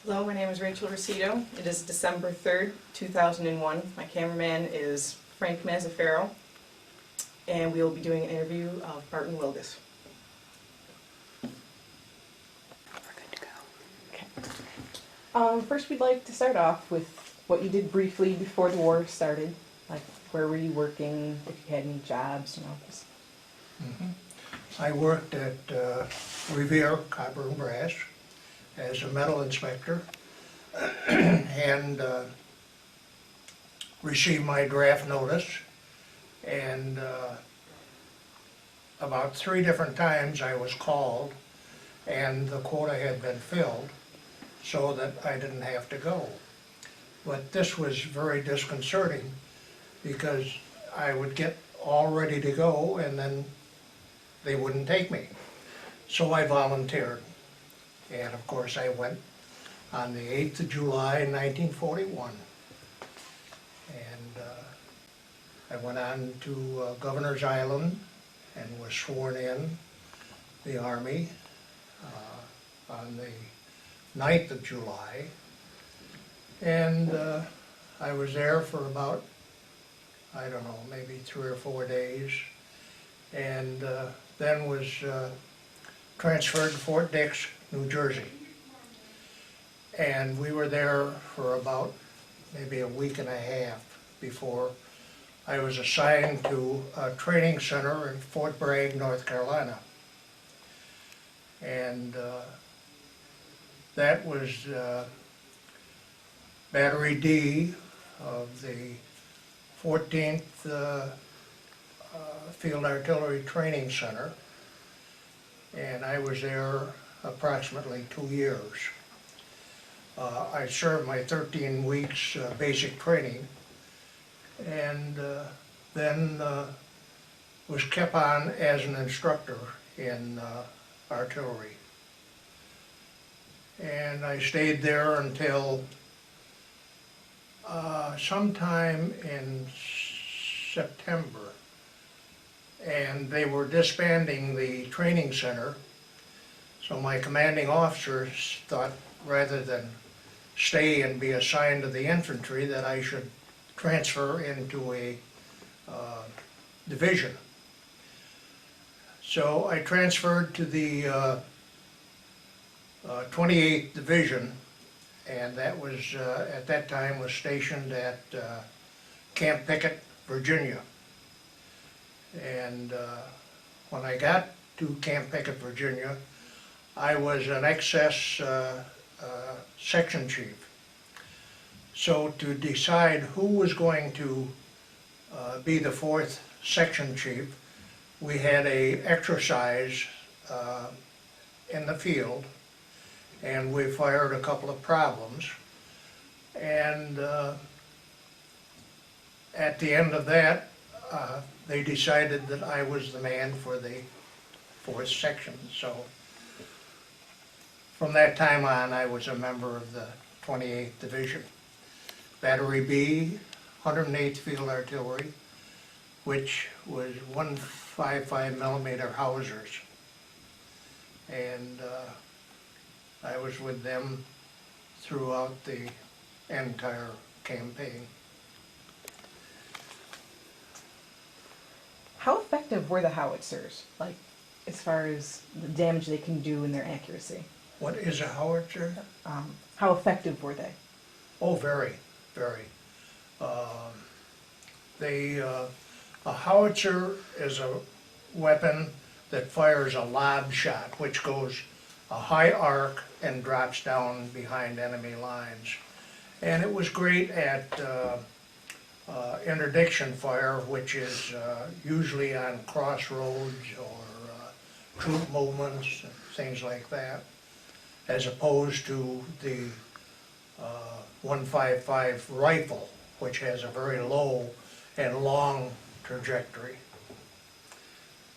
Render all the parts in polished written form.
Hello, my name is Rachel Ruscito. It is December 3rd, 2001. My cameraman is Frank Mazzaferro, and we will be doing an interview of Barton Wilgus. We're good to go. Okay. First, we'd like to start off with what you did briefly before the war started. Like, where were you working, if you had any jobs, you know. Just... I worked at Revere Copper and Brass as a metal inspector and received my draft notice, and about 3 different times I was called and the quota had been filled so that I didn't have to go. But this was very disconcerting because I would get all ready to go and then they wouldn't take me. So I volunteered. And of course I went on the 8th of July 1941. And I went on to Governor's Island and was sworn in the Army on the 9th of July. And I was there for about, I don't know, maybe 3 or 4 days. And then was transferred to Fort Dix, New Jersey. And we were there for about maybe a week and a half before I was assigned to a training center in Fort Bragg, North Carolina. And that was Battery D of the 14th Field Artillery Training Center. And I was there approximately 2 years. I served my 13 weeks basic training and then was kept on as an instructor in artillery. And I stayed there until sometime in September. And they were disbanding the training center. So my commanding officers thought rather than stay and be assigned to the infantry that I should transfer into a division. So I transferred to the 28th Division, and that was at that time was stationed at Camp Pickett, Virginia. And when I got to Camp Pickett, Virginia, I was an excess section chief. So to decide who was going to be the 4th section chief, we had a exercise in the field, and we fired a couple of problems. And at the end of that, they decided that I was the man for the 4th section. So from that time on, I was a member of the 28th Division. Battery B, 108th Field Artillery, which was 155 millimeter Howitzers. And I was with them throughout the entire campaign. How effective were the Howitzers, like, as far as the damage they can do and their accuracy? What is a howitzer? How effective were they? Oh, very, very. A howitzer is a weapon that fires a lob shot, which goes a high arc and drops down behind enemy lines. And it was great at interdiction fire, which is usually on crossroads or troop movements, things like that, as opposed to the 155 rifle, which has a very low and long trajectory.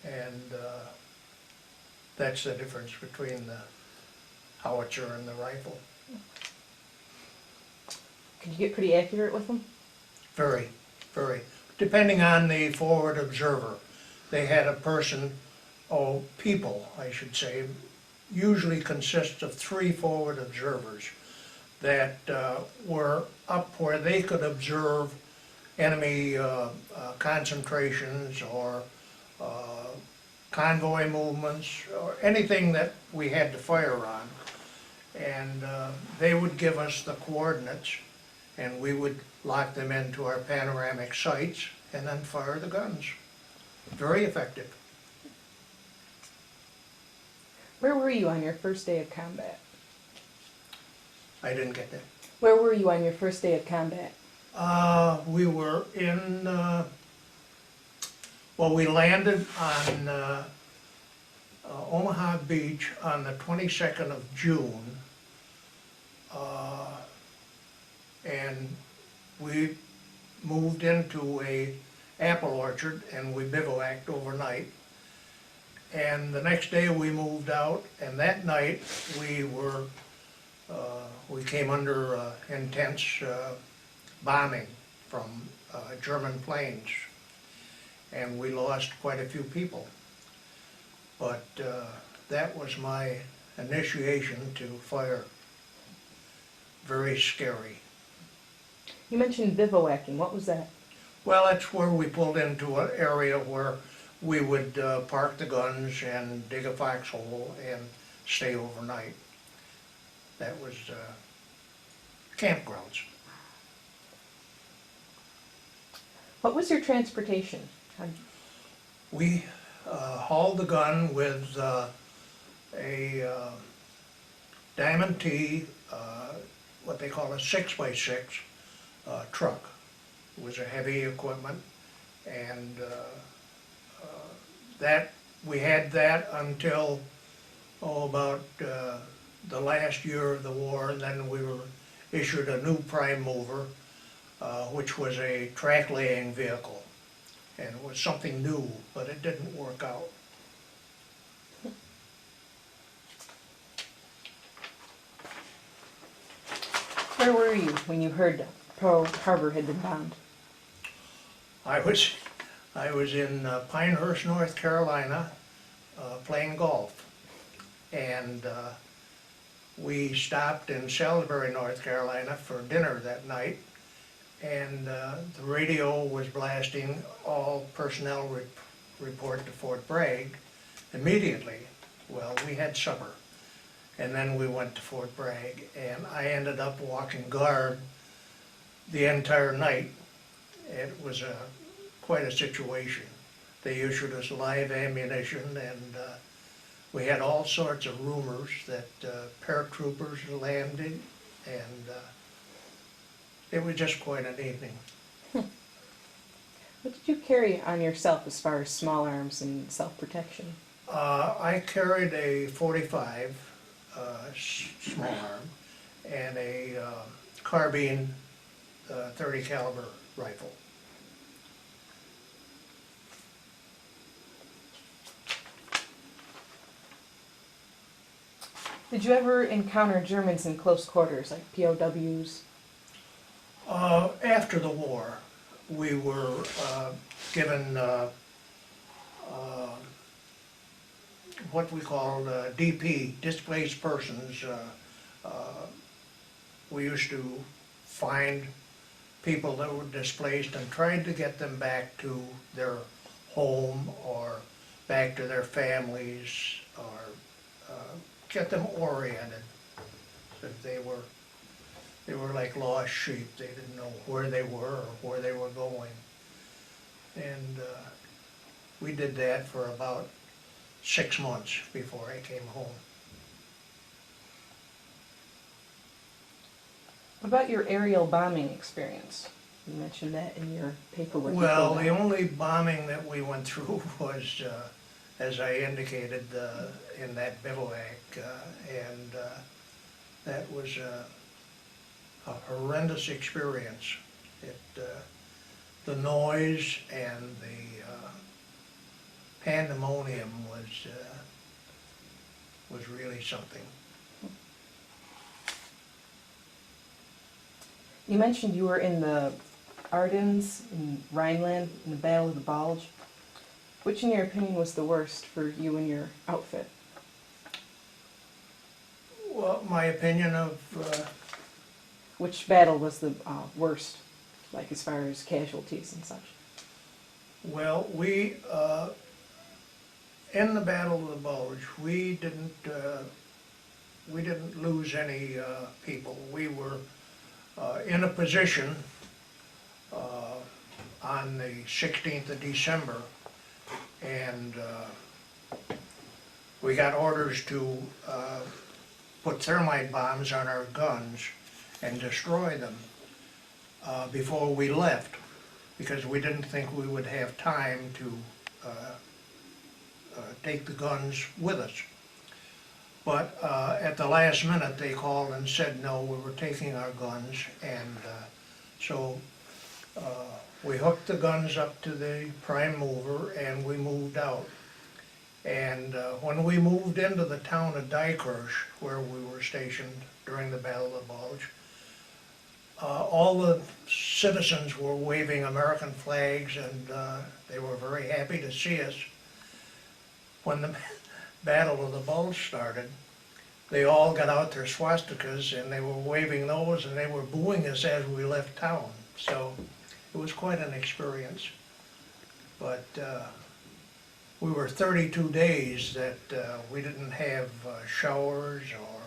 And that's the difference between the howitzer and the rifle. Could you get pretty accurate with them? Very, very. Depending on the forward observer. They had a person, people, I should say, usually consists of 3 forward observers. that were up where they could observe enemy concentrations or convoy movements or anything that we had to fire on. And they would give us the coordinates, and we would lock them into our panoramic sights and then fire the guns. Very effective. Where were you on your first day of combat? I didn't get that. Where were you on your first day of combat? We were in, well, we landed on Omaha Beach on the 22nd of June. And we moved into a apple orchard and we bivouacked overnight. And the next day we moved out, and that night we were, we came under intense bombing from German planes, and we lost quite a few people. But that was my initiation to fire. Very scary. You mentioned bivouacking. What was that? Well, that's where we pulled into an area where we would park the guns and dig a foxhole and stay overnight. That was campgrounds. What was your transportation? We hauled the gun with a Diamond T, what they call a 6x6 truck. It was a heavy equipment, and that we had that until about the last year of the war, and then we were issued a new prime mover, which was a track laying vehicle, and it was something new, but it didn't work out. Where were you when you heard Pearl Harbor had been bombed? I was in Pinehurst, North Carolina, playing golf, and we stopped in Salisbury, North Carolina for dinner that night, and the radio was blasting all personnel report to Fort Bragg immediately. Well, we had supper, and then we went to Fort Bragg, and I ended up walking guard the entire night. It was quite a situation. They issued us live ammunition, and we had all sorts of rumors that paratroopers landed, and it was just quite an evening. What did you carry on yourself as far as small arms and self-protection? I carried a .45 small arm and a carbine 30 caliber rifle. Did you ever encounter Germans in close quarters, like POWs? After the war, we were given what we called DP, displaced persons. We used to find people that were displaced and tried to get them back to their home or back to their families, or get them oriented. So they were like lost sheep. They didn't know where they were or where they were going. And we did that for about 6 months before I came home. What about your aerial bombing experience? You mentioned that in your paperwork. Well, the only bombing that we went through was, as I indicated, in that bivouac, and that was a horrendous experience. The noise and the pandemonium was really something. You mentioned you were in the Ardennes, in Rhineland, in the Battle of the Bulge. Which, in your opinion, was the worst for you and your outfit? Well, my opinion of Which battle was the worst, like as far as casualties and such? Well, we, in the Battle of the Bulge, we didn't lose any people. We were in a position on the 16th of December, and we got orders to put thermite bombs on our guns and destroy them before we left, because we didn't think we would have time to take the guns with us. But at the last minute, they called and said, no, we were taking our guns, and so we hooked the guns up to the prime mover and we moved out. And when we moved into the town of Dykirch, where we were stationed during the Battle of the Bulge, all the citizens were waving American flags, and they were very happy to see us. When the Battle of the Bulge started, they all got out their swastikas and they were waving those, and they were booing us as we left town. So it was quite an experience. But we were 32 days that we didn't have showers or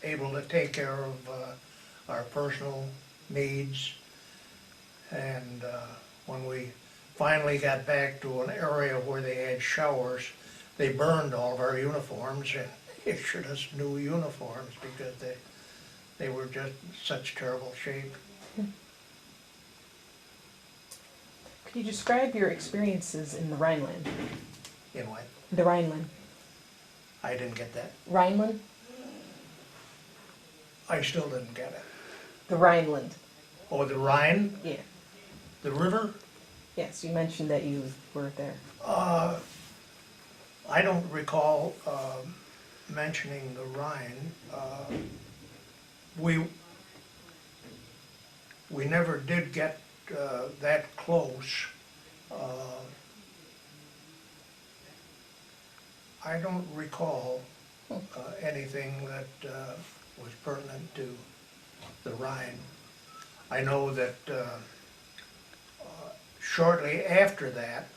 able to take care of our personal needs. And when we finally got back to an area where they had showers, they burned all of our uniforms and issued us new uniforms because they were just in such terrible shape. Could you describe your experiences in the Rhineland? In what? The Rhineland. I didn't get that. Rhineland? I still didn't get it. The Rhineland. Oh, the Rhine? Yeah. The river? Yes, you mentioned that you were there. I don't recall mentioning the Rhine. We never did get that close. I don't recall anything that was pertinent to the Rhine. I know that shortly after that,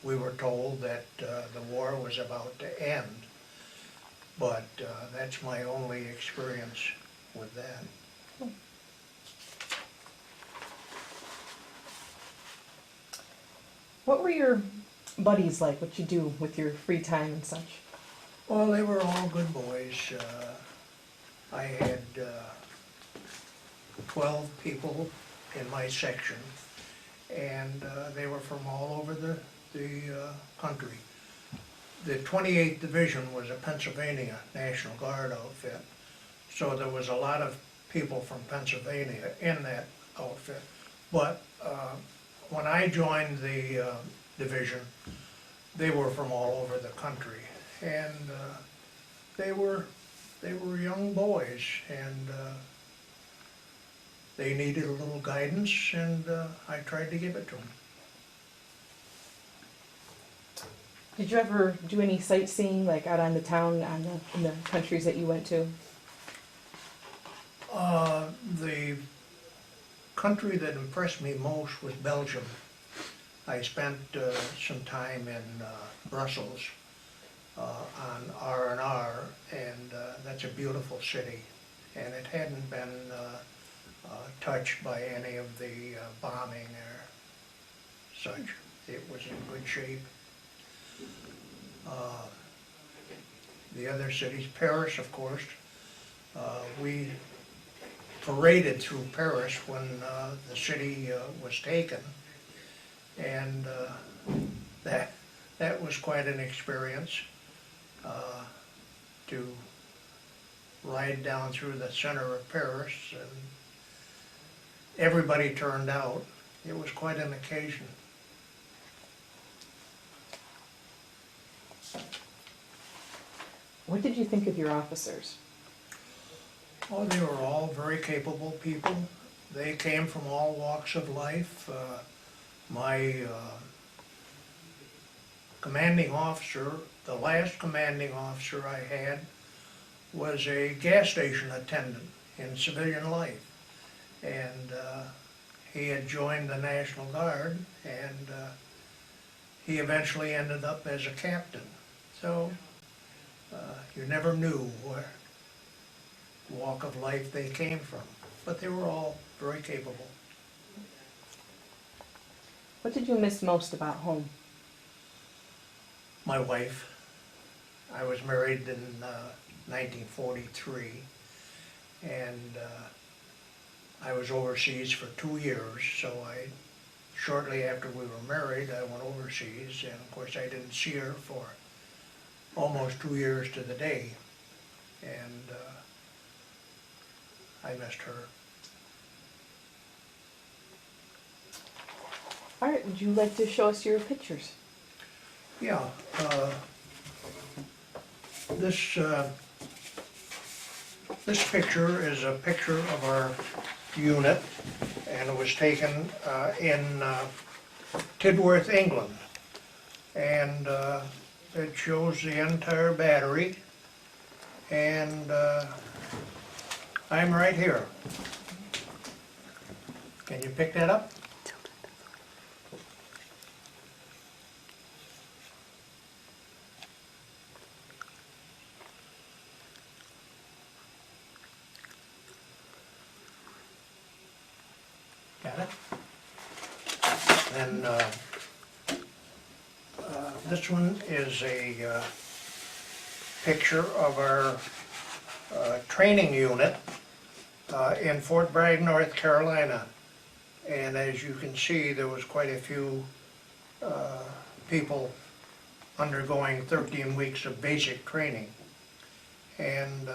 we were told that the war was about to end, but that's my only experience with that. What were your buddies like? What you do with your free time and such? Well, they were all good boys. I had 12 people in my section, and they were from all over the country. The 28th Division was a Pennsylvania National Guard outfit, so there was a lot of people from Pennsylvania in that outfit. But when I joined the division, they were from all over the country, and they were young boys, and they needed a little guidance, and I tried to give it to them. Did you ever do any sightseeing, like out on the town, in the countries that you went to? The country that impressed me most was Belgium. I spent some time in Brussels on R&R, and that's a beautiful city, and it hadn't been touched by any of the bombing or such. It was in good shape. The other cities, Paris, of course, we paraded through Paris when the city was taken, and that was quite an experience to ride down through the center of Paris, and everybody turned out. It was quite an occasion. What did you think of your officers? Oh, they were all very capable people. They came from all walks of life. My commanding officer, the last commanding officer I had, was a gas station attendant in civilian life. And he had joined the National Guard, and he eventually ended up as a captain. So you never knew what walk of life they came from, but they were all very capable. What did you miss most about home? My wife. I was married in 1943, and I was overseas for 2 years, so shortly after we were married, I went overseas, and of course I didn't see her for almost 2 years to the day, and I missed her. All right, would you like to show us your pictures? Yeah, this picture is a picture of our unit, and it was taken in Tidworth, England. And it shows the entire battery, and I'm right here. Can you pick that up? Got it? And this one is a picture of our training unit in Fort Bragg, North Carolina. And as you can see, there was quite a few people undergoing 13 weeks of basic training. And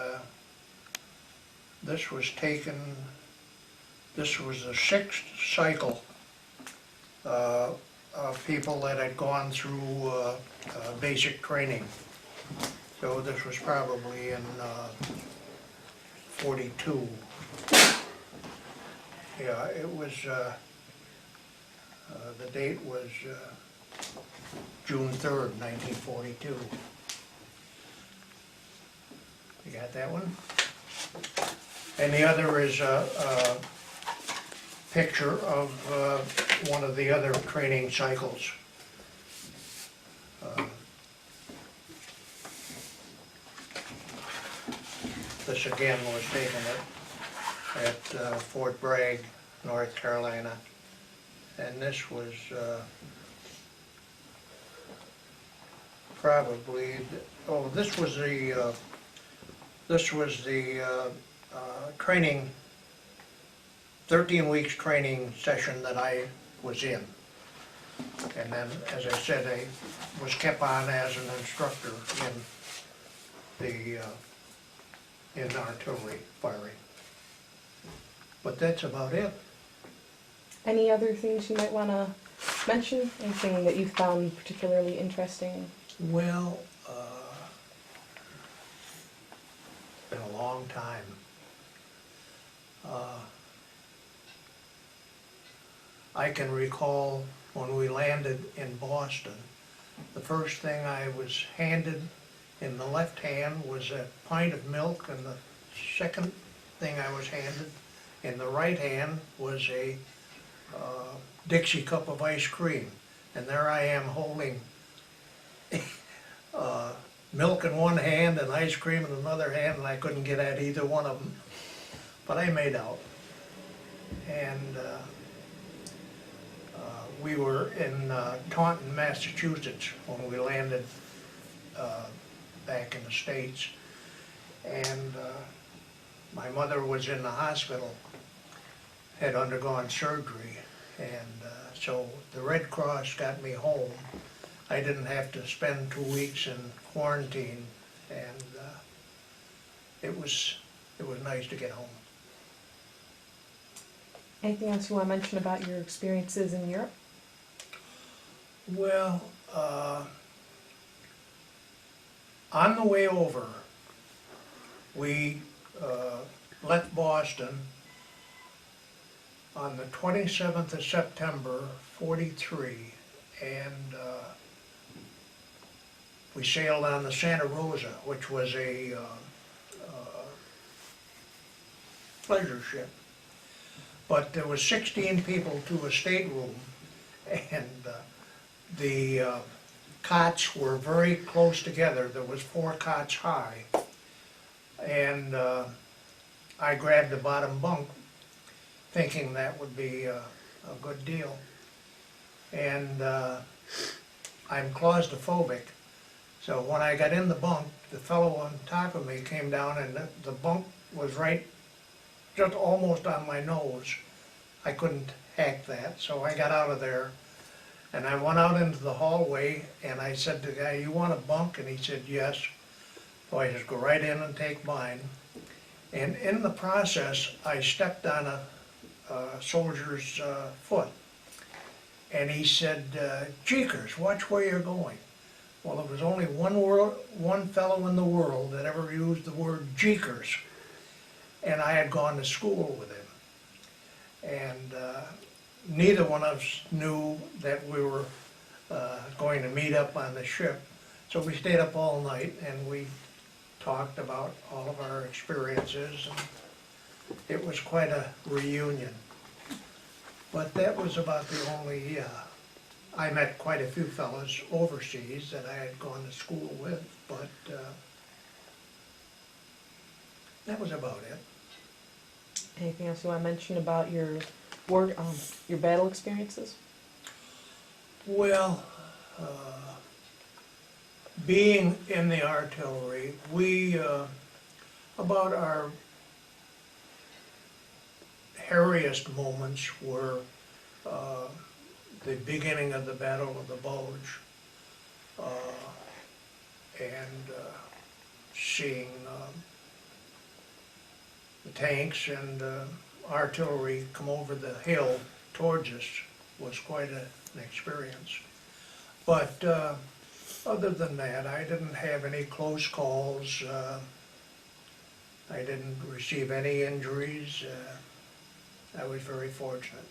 this was taken, this was the 6th cycle of people that had gone through basic training. So this was probably in 42. Yeah, it was, the date was June 3rd, 1942. You got that one? And the other is a picture of one of the other training cycles. This again was taken at Fort Bragg, North Carolina, and this was probably, this was the training, 13 weeks training session that I was in. And then, as I said, I was kept on as an instructor in artillery firing. But that's about it. Any other things you might want to mention? Anything that you found particularly interesting? Well, it's been a long time. I can recall when we landed in Boston, the first thing I was handed in the left hand was a pint of milk, and the second thing I was handed in the right hand was a Dixie cup of ice cream. And there I am holding milk in one hand and ice cream in another hand, and I couldn't get at either one of them. But I made out. And we were in Taunton, Massachusetts when we landed back in the States. And my mother was in the hospital, had undergone surgery, and so the Red Cross got me home. I didn't have to spend 2 weeks in quarantine, and it was nice to get home. Anything else you want to mention about your experiences in Europe? Well, on the way over, we left Boston on the 27th of September, 43, and we sailed on the Santa Rosa, which was a pleasure ship. But there was 16 people to a stateroom, and the cots were very close together. There was 4 cots high, and I grabbed the bottom bunk, thinking that would be a good deal. And I'm claustrophobic, so when I got in the bunk, the fellow on top of me came down, and the bunk was right just almost on my nose. I couldn't hack that, so I got out of there, and I went out into the hallway, and I said to the guy, "You want a bunk?" And he said, "Yes." So I just go right in and take mine. And in the process, I stepped on a soldier's foot, and he said, "Jeekers, watch where you're going." Well, there was only one fellow in the world that ever used the word jeekers, and I had gone to school with him. And neither one of us knew that we were going to meet up on the ship, so we stayed up all night and we talked about all of our experiences, and it was quite a reunion. But that was about the only, I met quite a few fellows overseas that I had gone to school with, but that was about it. Anything else you want to mention about your war, your battle experiences? Well, being in the artillery, we, about our hairiest moments were the beginning of the Battle of the Bulge, and seeing the tanks and artillery come over the hill towards us was quite an experience. But other than that, I didn't have any close calls. I didn't receive any injuries. I was very fortunate.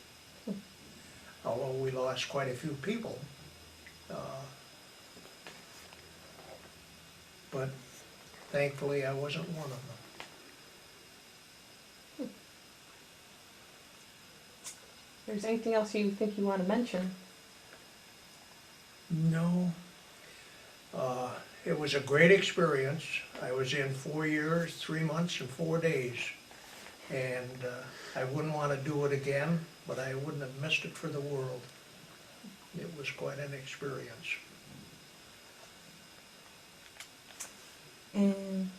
Although we lost quite a few people. But thankfully I wasn't one of them. If there's anything else you think you want to mention? No. It was a great experience. I was in 4 years, 3 months, and 4 days. And I wouldn't want to do it again, but I wouldn't have missed it for the world. It was quite an experience. And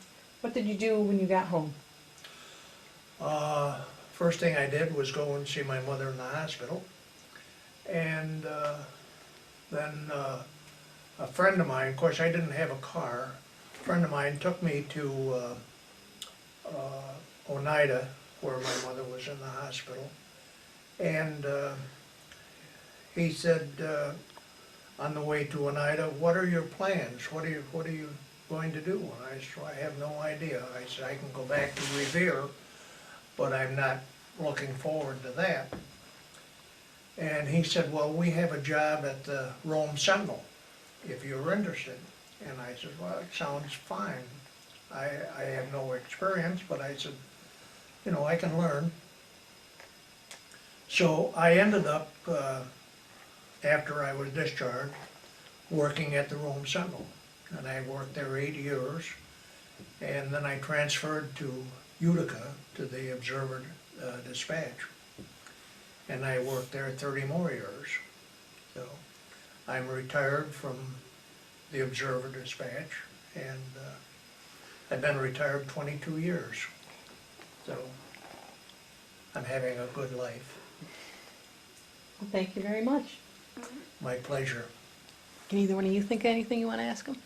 what did you do when you got home? First thing I did was go and see my mother in the hospital. And then a friend of mine, of course I didn't have a car, a friend of mine took me to Oneida, where my mother was in the hospital. And he said, on the way to Oneida, "What are your plans? What are you going to do?" And I said, "I have no idea." I said, "I can go back to Revere, but I'm not looking forward to that." And he said, "Well, we have a job at the Rome Sentinel, if you're interested." And I said, "Well, it sounds fine. I have no experience," but I said, "You know, I can learn." So I ended up, after I was discharged, working at the Rome Sentinel. And I worked there 8 years. And then I transferred to Utica, to the Observer Dispatch. And I worked there 30 more years. So I'm retired from the Observer Dispatch, and I've been retired 22 years. So I'm having a good life. Well, thank you very much. My pleasure. Can either one of you think of anything you want to ask him?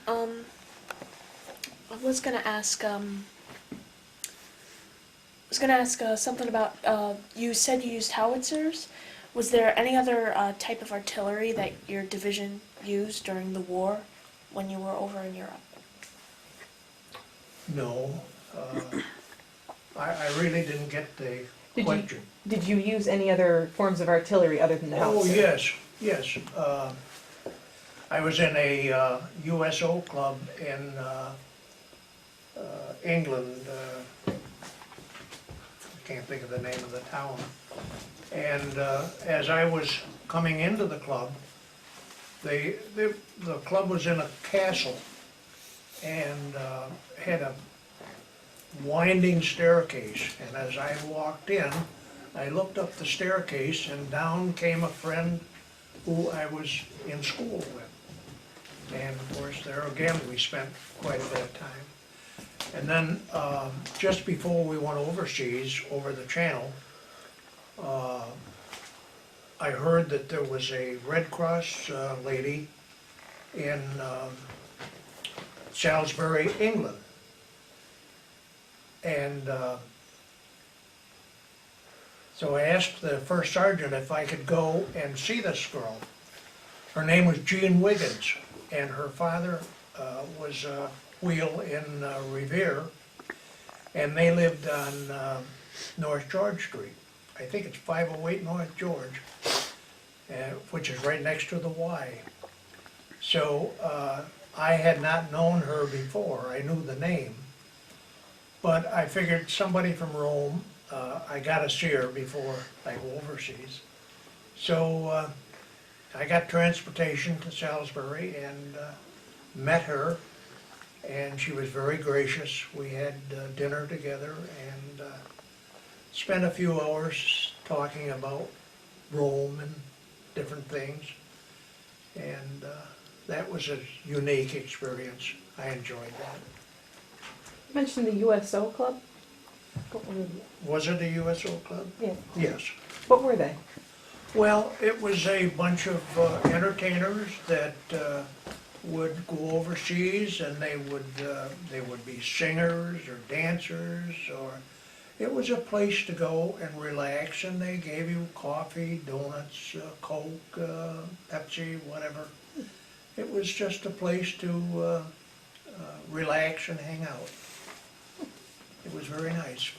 I was gonna ask something about, you said you used howitzers. Was there any other type of artillery that your division used during the war when you were over in Europe? No, I really didn't get the question. Did you use any other forms of artillery other than the Oh, howitzer? yes. I was in a USO Club in England, I can't think of the name of the town. And as I was coming into the club, the club was in a castle and had a winding staircase. And as I walked in, I looked up the staircase and down came a friend who I was in school with. And of course, there again, we spent quite a bit of time. And then, just before we went overseas, over the channel, I heard that there was a Red Cross lady in Salisbury, England. And so I asked the first sergeant if I could go and see this girl. Her name was Jean Wiggins, and her father was a wheel in Revere, and they lived on North George Street. I think it's 508 North George, which is right next to the Y. So I had not known her before. I knew the name, but I figured somebody from Rome. I got to see her before I go overseas. So I got transportation to Salisbury and met her, and she was very gracious. We had dinner together and spent a few hours talking about Rome and different things, and that was a unique experience. I enjoyed that. You mentioned the USO Club? Was it a USO Club? Yeah. Yes. What were they? Well, it was a bunch of entertainers that would go overseas, and they would be singers or dancers, or it was a place to go and relax, and they gave you coffee, donuts, Coke, Pepsi, whatever. It was just a place to relax and hang out. It was very nice.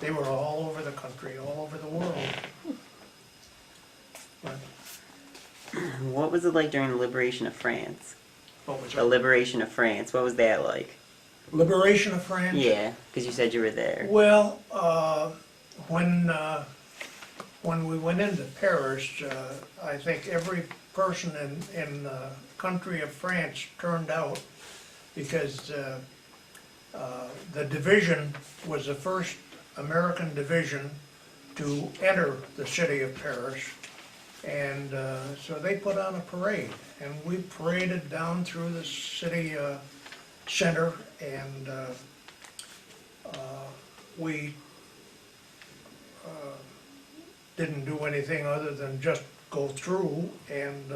They were all over the country, all over the world. But What was it like during the liberation of France? what was The it? liberation of France, what was that like? Liberation of France? Yeah, because you said you were there. Well, when we went into Paris, I think every person in the country of France turned out, because the division was the first American division to enter the city of Paris. And so they put on a parade, and we paraded down through the city center, and we didn't do anything other than just go through, and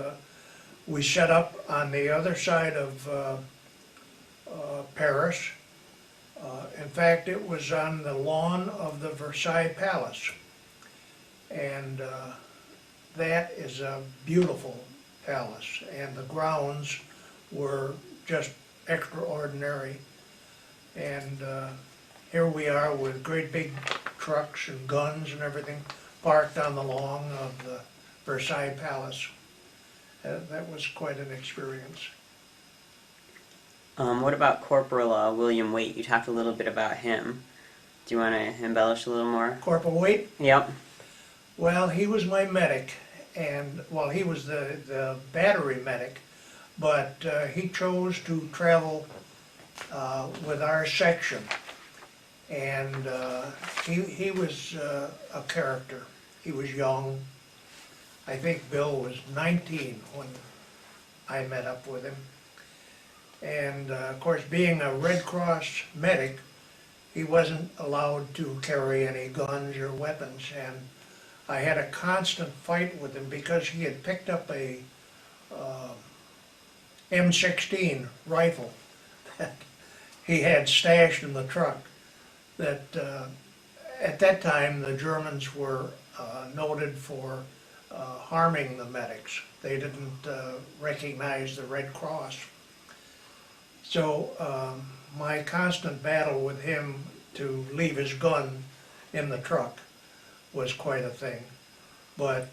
we set up on the other side of Paris. In fact, it was on the lawn of the Versailles Palace, and that is a beautiful palace, and the grounds were just extraordinary. And here we are with great big trucks and guns and everything parked on the lawn of the Versailles Palace. That was quite an experience. What about Corporal William Waite? You talked a little bit about him. Do you want to embellish a little more? Corporal Waite? Yep. Well, he was my medic, and, well, he was the battery medic, but he chose to travel with our section, and he was a character. He was young. I think Bill was 19 when I met up with him. And of course, being a Red Cross medic, he wasn't allowed to carry any guns or weapons, and I had a constant fight with him because he had picked up a M16 rifle that he had stashed in the truck. That at that time the Germans were noted for harming the medics. They didn't recognize the Red Cross. So my constant battle with him to leave his gun in the truck was quite a thing. But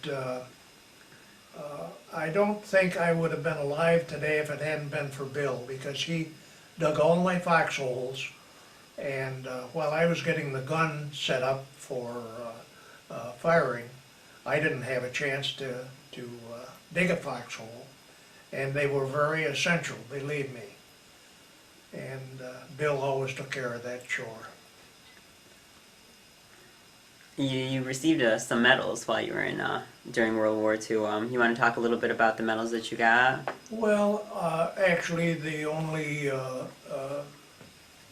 I don't think I would have been alive today if it hadn't been for Bill, because he dug all my foxholes And while I was getting the gun set up for firing, I didn't have a chance to dig a foxhole, and they were very essential, believe me. And Bill always took care of that chore. You received some medals while you were in during World War II. You want to talk a little bit about the medals that you got? Well, actually, the only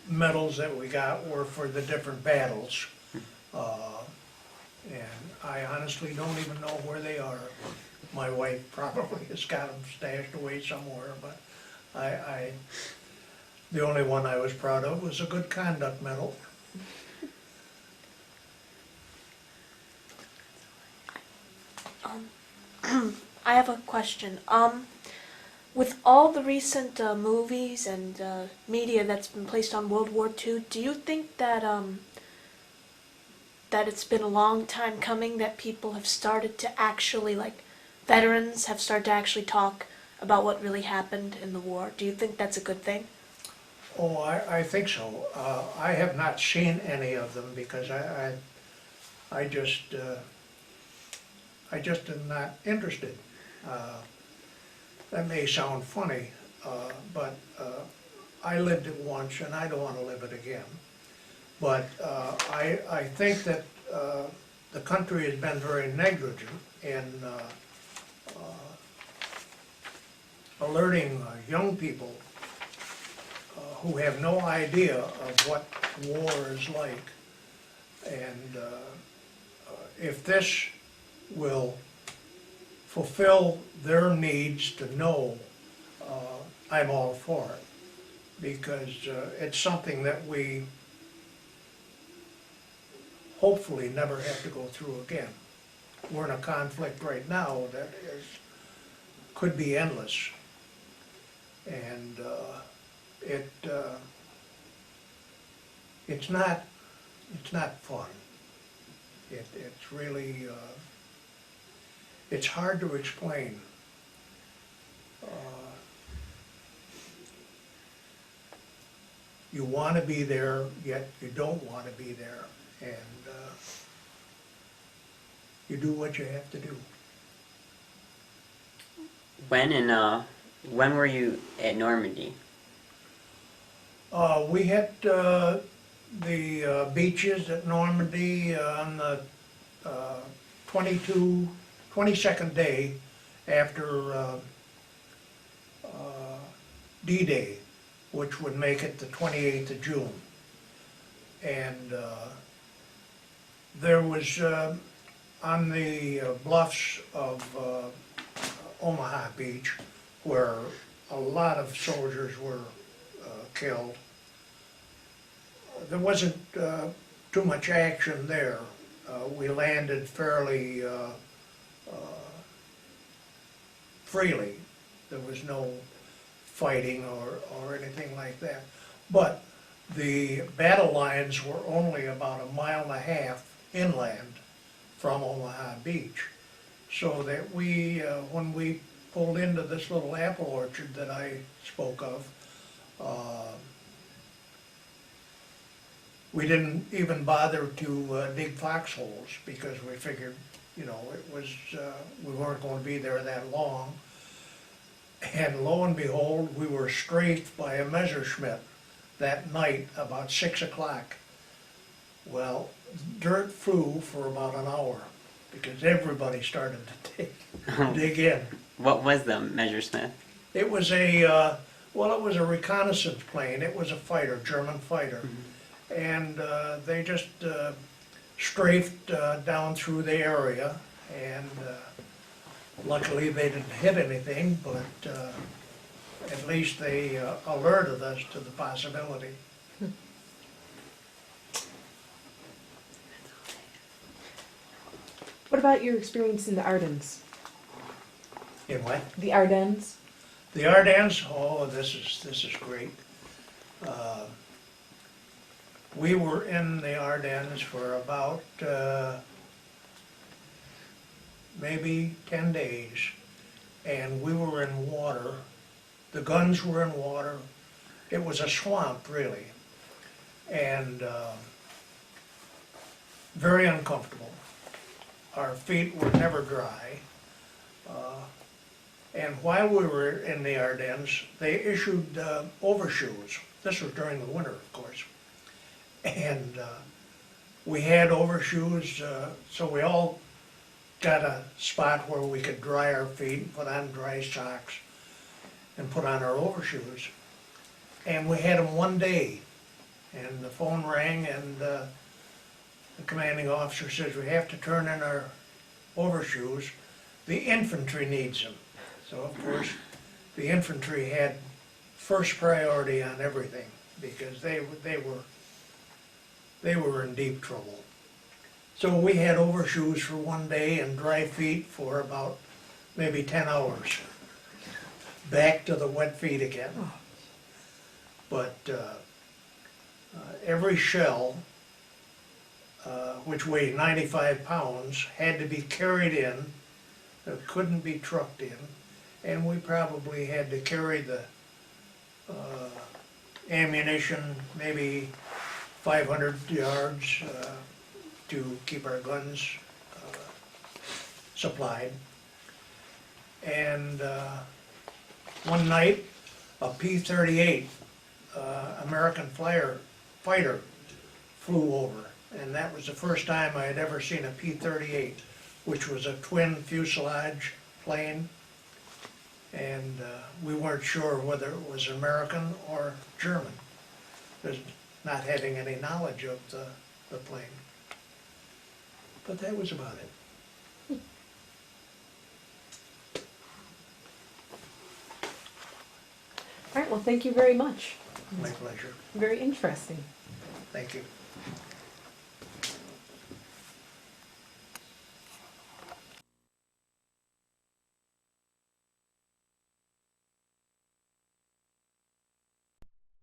medals that we got were for the different battles. And I honestly don't even know where they are. My wife probably has got them stashed away somewhere, but the only one I was proud of was a good conduct medal. I have a question. With all the recent movies and media that's been placed on World War II, do you think that that it's been a long time coming that people have started to actually, like, veterans have started to actually talk about what really happened in the war? Do you think that's a good thing? Oh, I think so. I have not seen any of them because I just am not interested. That may sound funny, but I lived it once and I don't want to live it again. But I think that the country has been very negligent in alerting young people who have no idea of what war is like. And if this will fulfill their needs to know, I'm all for it. Because it's something that we hopefully never have to go through again. We're in a conflict right now that could be endless. And it's not fun. It's really, it's hard to explain. You want to be there, yet you don't want to be there, and you do what you have to do. When were you at Normandy? We hit the beaches at Normandy on the 22nd day after D-Day, which would make it the 28th of June. And there was on the bluffs of Omaha Beach, where a lot of soldiers were killed. There wasn't too much action there. We landed fairly freely. There was no fighting or anything like that. But the battle lines were only about 1.5 miles inland from Omaha Beach. So that we, when we pulled into this little apple orchard that I spoke of, we didn't even bother to dig foxholes because we figured, you know, it was we weren't going to be there that long. And lo and behold, we were strafed by a Messerschmitt that night about 6 o'clock. Well, dirt flew for about an hour because everybody started to dig in. What was the Messerschmitt? It was a, well, it was a reconnaissance plane. It was a fighter, German fighter. And they just strafed down through the area, and luckily they didn't hit anything, but at least they alerted us to the possibility. What about your experience in the Ardennes? In what? The Ardennes? The Ardennes, oh, this is great. We were in the Ardennes for about maybe 10 days, and we were in water. The guns were in water. It was a swamp, really. and very uncomfortable. Our feet were never dry. And while we were in the Ardennes, they issued overshoes. This was during the winter, of course. And we had overshoes, so we all got a spot where we could dry our feet and put on dry socks and put on our overshoes. And we had them one day, and the phone rang, and the commanding officer says, we have to turn in our overshoes. The infantry needs them. So of course, the infantry had first priority on everything, because they were in deep trouble. So we had overshoes for one day and dry feet for about maybe 10 hours. Back to the wet feet again. But every shell, which weighed 95 pounds, had to be carried in. It couldn't be trucked in. And we probably had to carry the ammunition maybe 500 yards to keep our guns supplied. And one night, a P-38 American fighter flew over, and that was the first time I had ever seen a P-38, which was a twin fuselage plane, and we weren't sure whether it was American or German, there's not having any knowledge of the plane. But that was about it. All right, well, thank you very much. My pleasure. Very interesting. Thank you.